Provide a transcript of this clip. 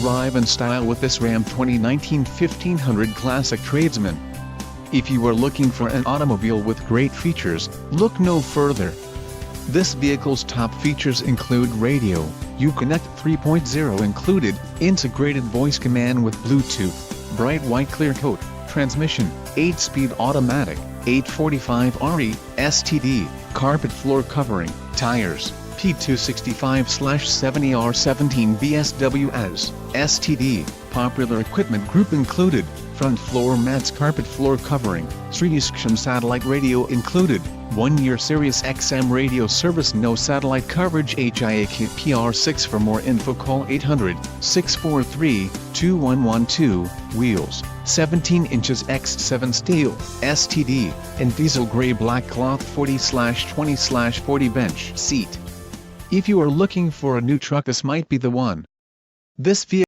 arrive in style with this Ram 2019 1500 Classic Tradesman. If you are looking for an automobile with great features, look no further. This vehicle's top features include radio, Uconnect 3.0 included, integrated voice command with Bluetooth, bright white clear coat, transmission, 8-speed automatic, 845RE, STD, carpet floor covering, tires, P265/70R17 BSWS, STD, popular equipment group included, front floor mats, carpet floor covering, SiriusXM satellite radio included, 1-year Sirius XM radio service, no satellite coverage, HIAQ-PR6. For more info call 800-643-2112, wheels, 17 inches x7 steel, STD, and diesel gray black cloth 40/20/40 bench seat. If you are looking for a new truck, this might be the one. This vehicle